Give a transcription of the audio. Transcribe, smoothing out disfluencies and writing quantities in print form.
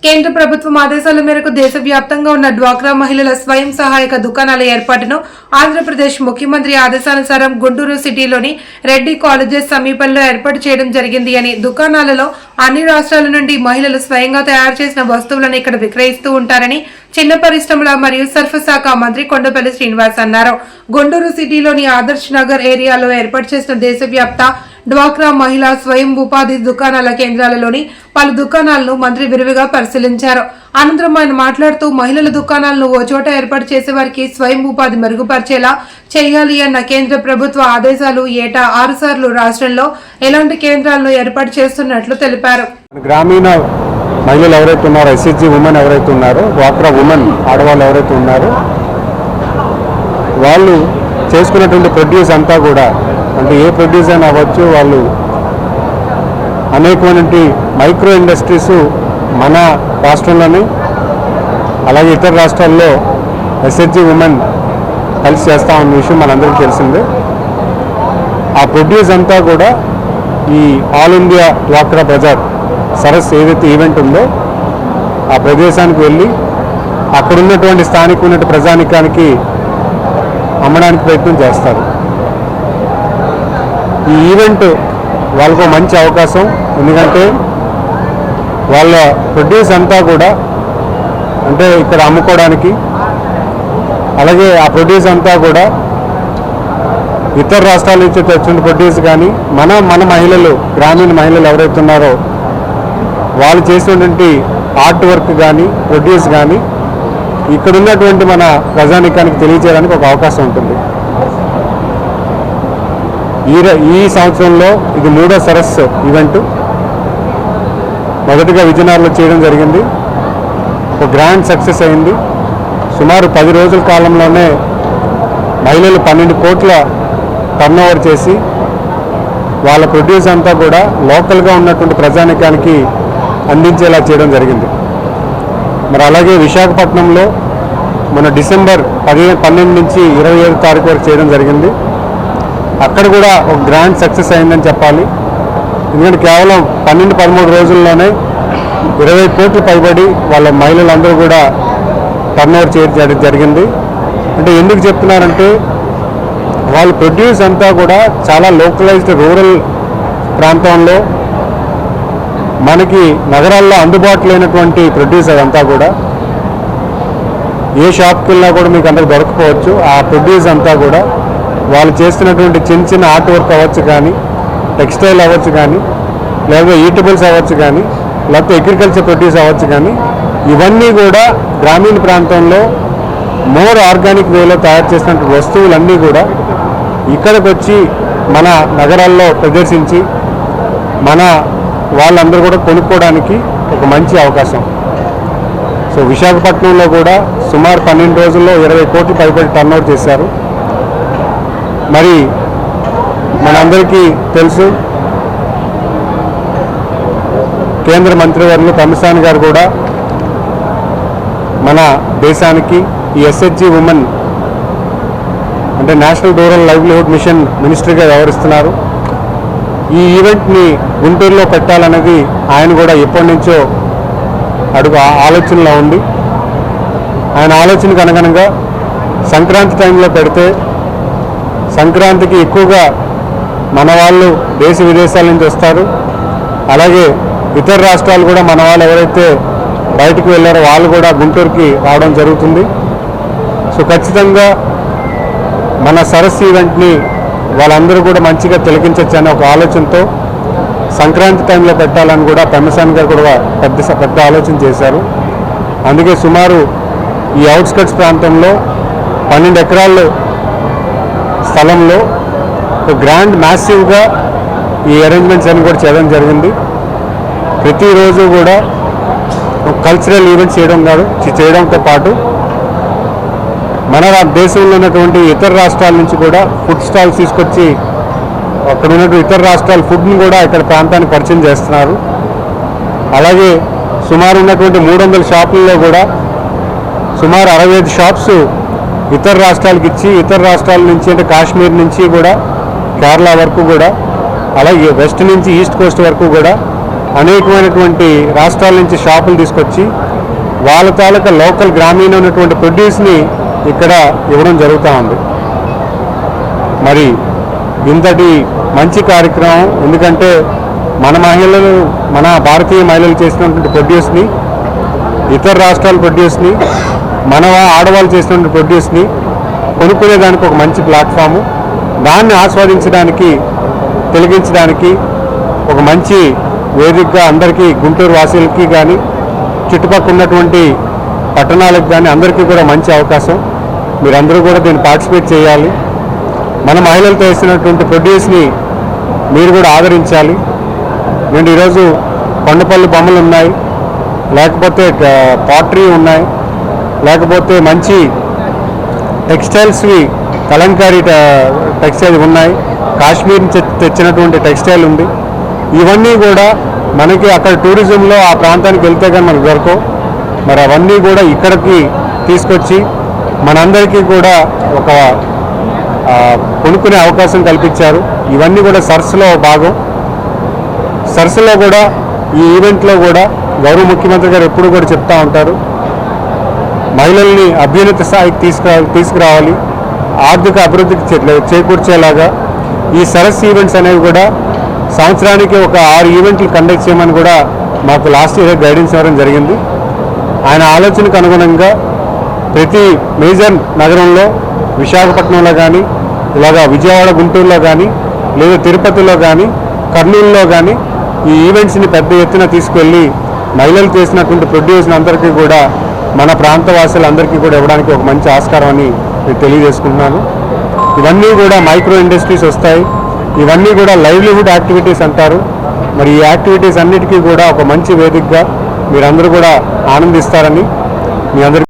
కేంద్ర ప్రభుత్వం ఆదేశాల మేరకు దేశవ్యాప్తంగా ఉన్న డ్వాక్రా మహిళల స్వయం సహాయక దుకాణాల ఏర్పాటును ఆంధ్రప్రదేశ్ ముఖ్యమంత్రి ఆదేశానుసారం గుంటూరు సిటీలోని రెడ్డి కాలేజెస్ సమీపంలో ఏర్పాటు చేయడం జరిగింది అని, దుకాణాలలో అన్ని రాష్ట్రాల నుండి మహిళలు స్వయంగా తయారు చేసిన వస్తువులను ఇక్కడ విక్రయిస్తూ ఉంటారని చిన్న పరిశ్రమల మరియు సర్ఫ్ శాఖ మంత్రి కొండపల్లి శ్రీనివాస్ అన్నారు. గుంటూరు సిటీలోని ఆదర్శ్ నగర్ ఏరియాలో ఏర్పాటు చేసిన దేశవ్యాప్త డ్వాక్రా మహిళా స్వయం ఉపాధి దుకాణాల కేంద్రాలలోని పలు దుకాణాలను మంత్రి విరివిగా పరిశీలించారు. అనంతరం ఆయన మాట్లాడుతూ మహిళల దుకాణాలను ఓ చోట ఏర్పాటు చేసే వారికి స్వయం ఉపాధి మెరుగుపరిచేలా చేయాలి అన్న కేంద్ర ప్రభుత్వ ఆదేశాలు ఏటా 6 సార్లు రాష్ట్రంలో ఎలాంటి కేంద్రాలను ఏర్పాటు చేస్తున్నట్లు తెలిపారు. గ్రామీణ మహిళలు ఎవరైతే ఉన్నారో, ఎస్ఎస్జి ఉమెన్ ఎవరైతే ఉన్నారో, డ్వాక్రా ఉమెన్ ఆడవాళ్ళు ఎవరైతే ఉన్నారో, వాళ్ళు చేసుకున్నటువంటి ప్రొడ్యూస్ అంతా కూడా, అంటే ఏ ప్రొడ్యూస్ అయినా అవ్వచ్చు, వాళ్ళు అనేకమైనటువంటి మైక్రో ఇండస్ట్రీస్ మన రాష్ట్రంలోని అలాగే ఇతర రాష్ట్రాల్లో ఎస్హెచ్జి ఉమెన్ కలిసి చేస్తామన్న విషయం మనందరికీ తెలిసిందే. ఆ ప్రొడ్యూస్ అంతా కూడా ఈ ఆల్ ఇండియా డ్వాక్రా బజార్ సరస్ ఏదైతే ఈవెంట్ ఉందో ఆ ప్రదేశానికి వెళ్ళి అక్కడ ఉన్నటువంటి స్థానిక ఉన్నటువంటి ప్రజానికానికి అమ్మడానికి ప్రయత్నం చేస్తారు. ఈ ఈవెంట్ వాళ్ళకు మంచి అవకాశం, ఎందుకంటే వాళ్ళ ప్రొడ్యూస్ అంతా కూడా అంటే ఇక్కడ అమ్ముకోవడానికి, అలాగే ఆ ప్రొడ్యూస్ అంతా కూడా ఇతర రాష్ట్రాల నుంచి తెచ్చిన ప్రొడ్యూస్ కానీ మన మహిళలు, గ్రామీణ మహిళలు ఎవరైతే ఉన్నారో వాళ్ళు చేసినటువంటి ఆర్ట్ వర్క్ కానీ ప్రొడ్యూస్ కానీ ఇక్కడ ఉన్నటువంటి మన ప్రజానికానికి తెలియజేయడానికి ఒక అవకాశం ఉంటుంది. ఈ సంవత్సరంలో ఇది 3వ సరస్సు ఈవెంట్. మొదటిగా విజయనగరంలో చేయడం జరిగింది, ఒక గ్రాండ్ సక్సెస్ అయింది. సుమారు 10 రోజుల కాలంలోనే మహిళలు 12 కోట్ల టర్నోవర్ చేసి వాళ్ళ ప్రొడ్యూస్ అంతా కూడా లోకల్గా ఉన్నటువంటి ప్రజానికానికి అందించేలా చేయడం జరిగింది. మరి అలాగే విశాఖపట్నంలో మన డిసెంబర్ 12 నుంచి 27 తారీఖు వరకు చేయడం జరిగింది. అక్కడ కూడా ఒక గ్రాండ్ సక్సెస్ అయిందని చెప్పాలి. ఎందుకంటే కేవలం 12-13 రోజుల్లోనే 20 కోట్లు పైబడి వాళ్ళ మహిళలందరూ కూడా టర్నోవర్ చేయడం జరిగింది. అంటే ఎందుకు చెప్తున్నారంటే వాళ్ళ ప్రొడ్యూస్ అంతా కూడా చాలా లోకలైజ్డ్ రూరల్ ప్రాంతంలో, మనకి నగరాల్లో అందుబాటులో లేనటువంటి ప్రొడ్యూస్ అదంతా కూడా ఏ షాప్కి వెళ్ళినా కూడా మీకు అందరికి దొరకపోవచ్చు. ఆ ప్రొడ్యూస్ అంతా కూడా వాళ్ళు చేస్తున్నటువంటి చిన్న చిన్న ఆర్ట్ వర్క్ అవ్వచ్చు కానీ, టెక్స్టైల్ అవ్వచ్చు కానీ, లేదా ఈటబుల్స్ అవ్వచ్చు కానీ, లేకపోతే అగ్రికల్చర్ ప్రొడ్యూస్ అవ్వచ్చు కానీ, ఇవన్నీ కూడా గ్రామీణ ప్రాంతంలో మోర్ ఆర్గానిక్ వేలో తయారు చేసినటువంటి వస్తువులన్నీ కూడా ఇక్కడికి వచ్చి మన నగరాల్లో ప్రదర్శించి మన వాళ్ళందరూ కూడా కొనుక్కోవడానికి ఒక మంచి అవకాశం. సో విశాఖపట్నంలో కూడా సుమారు 12 రోజుల్లో 20 కోట్లు పైబడి టర్నోవర్ చేశారు. మరి మనందరికీ తెలుసు, కేంద్ర మంత్రివర్యులు తమిళసాని గారు కూడా మన దేశానికి ఈ ఎస్హెచ్జి ఉమెన్ అంటే నేషనల్ రూరల్ లైవ్లీహుడ్ మిషన్ మినిస్టర్గా వ్యవహరిస్తున్నారు. ఈ ఈవెంట్ని గుంటూరులో పెట్టాలనేది ఆయన కూడా ఎప్పటి నుంచో ఆలోచనలో ఉంది. ఆయన ఆలోచనకు అనుగుణంగా సంక్రాంతి టైంలో పెడితే సంక్రాంతికి ఎక్కువగా మన వాళ్ళు దేశ విదేశాల నుంచి వస్తారు. అలాగే ఇతర రాష్ట్రాలు కూడా మన వాళ్ళు ఎవరైతే బయటకు వెళ్ళారో వాళ్ళు కూడా గుంటూరుకి రావడం జరుగుతుంది. సో ఖచ్చితంగా మన సరస్సు ఈవెంట్ని వాళ్ళందరూ కూడా మంచిగా తిలకించవచ్చు అనే ఒక ఆలోచనతో సంక్రాంతి టైంలో పెట్టాలని కూడా తమిళసాని గారు కూడా పెద్ద ఆలోచన చేశారు. అందుకే సుమారు ఈ అవుట్స్కట్స్ ప్రాంతంలో 12 ఎకరాల స్థలంలో ఒక గ్రాండ్ మ్యాసివ్గా ఈ అరేంజ్మెంట్స్ అన్ని కూడా చేయడం జరిగింది. ప్రతిరోజు కూడా ఒక కల్చరల్ ఈవెంట్స్ చేయడంతో పాటు మన దేశంలో ఉన్నటువంటి ఇతర రాష్ట్రాల నుంచి కూడా ఫుడ్ స్టాల్స్ తీసుకొచ్చి అక్కడ ఉన్నటువంటి ఇతర రాష్ట్రాల ఫుడ్ని కూడా ఇక్కడ ప్రాంతానికి పరిచయం చేస్తున్నారు. అలాగే సుమారు ఉన్నటువంటి 300 షాపుల్లో కూడా సుమారు 65 షాప్స్ ఇతర రాష్ట్రాలకు ఇచ్చి, ఇతర రాష్ట్రాల నుంచి అంటే కాశ్మీర్ నుంచి కూడా కేరళ వరకు కూడా, అలాగే వెస్ట్ నుంచి ఈస్ట్ కోస్ట్ వరకు కూడా అనేకమైనటువంటి రాష్ట్రాల నుంచి షాపులు తీసుకొచ్చి వాళ్ళ తాలూకా లోకల్ గ్రామీణ ఉన్నటువంటి ప్రొడ్యూస్ని ఇక్కడ ఇవ్వడం జరుగుతూ ఉంది. మరి ఇంతటి మంచి కార్యక్రమం, ఎందుకంటే మన భారతీయ మహిళలు చేసినటువంటి ప్రొడ్యూస్ని, ఇతర రాష్ట్రాల ప్రొడ్యూస్ని, మన ఆడవాళ్ళు చేసినటువంటి ప్రొడ్యూస్ని కొనుక్కునేదానికి ఒక మంచి ప్లాట్ఫాము, దాన్ని ఆస్వాదించడానికి, తొలగించడానికి ఒక మంచి వేదికగా అందరికీ, గుంటూరు వాసులకి కానీ చుట్టుపక్కల ఉన్నటువంటి పట్టణాలకు కానీ అందరికీ కూడా మంచి అవకాశం. మీరందరూ కూడా దీన్ని పార్టిసిపేట్ చేయాలి. మన మహిళలతో వేసినటువంటి ప్రొడ్యూస్ని మీరు కూడా ఆదరించాలి. నేను ఈరోజు కొండపల్లి బొమ్మలు ఉన్నాయి, లేకపోతే పాటరీ ఉన్నాయి, లేకపోతే మంచి టెక్స్టైల్స్వి కలంకారీ టెక్స్టైల్ ఉన్నాయి, కాశ్మీర్ నుంచి తెచ్చినటువంటి టెక్స్టైల్ ఉంది. ఇవన్నీ కూడా మనకి అక్కడ టూరిజంలో ఆ ప్రాంతానికి వెళ్తే కానీ మనకు దొరకవు. మరి అవన్నీ కూడా ఇక్కడికి తీసుకొచ్చి మనందరికీ కూడా ఒక కొనుక్కునే అవకాశం కల్పించారు. ఇవన్నీ కూడా సరస్సులో భాగం. సరస్సులో కూడా ఈ ఈవెంట్లో కూడా గౌరవ ముఖ్యమంత్రి గారు ఎప్పుడు కూడా చెప్తూ ఉంటారు, మహిళల్ని అభ్యున్నత స్థాయికి తీసుకురావాలి, ఆర్థిక అభివృద్ధికి చేకూర్చేలాగా ఈ సరస్సు ఈవెంట్స్ అనేవి కూడా సంవత్సరానికి ఒక 6 ఈవెంట్లు కండక్ట్ చేయమని కూడా మాకు లాస్ట్ ఇయర్ గైడెన్స్ ఇవ్వడం జరిగింది. ఆయన ఆలోచనకు అనుగుణంగా ప్రతి మేజర్ నగరంలో, విశాఖపట్నంలో కానీ, ఇలాగా విజయవాడ, గుంటూరులో కానీ, లేదా తిరుపతిలో కానీ, కర్నూలులో కానీ ఈ ఈవెంట్స్ని పెద్ద ఎత్తున తీసుకెళ్ళి మహిళలు చేసినటువంటి ప్రొడ్యూస్ని అందరికీ కూడా, మన ప్రాంతవాసులందరికీ కూడా ఇవ్వడానికి ఒక మంచి ఆస్కారం అని నేను తెలియజేసుకుంటున్నాను. ఇవన్నీ కూడా మైక్రో ఇండస్ట్రీస్ వస్తాయి, ఇవన్నీ కూడా లైవ్లీహుడ్ యాక్టివిటీస్ అంటారు. మరి ఈ యాక్టివిటీస్ అన్నిటికీ కూడా ఒక మంచి వేదికగా మీరందరూ కూడా ఆనందిస్తారని మీ అందరికీ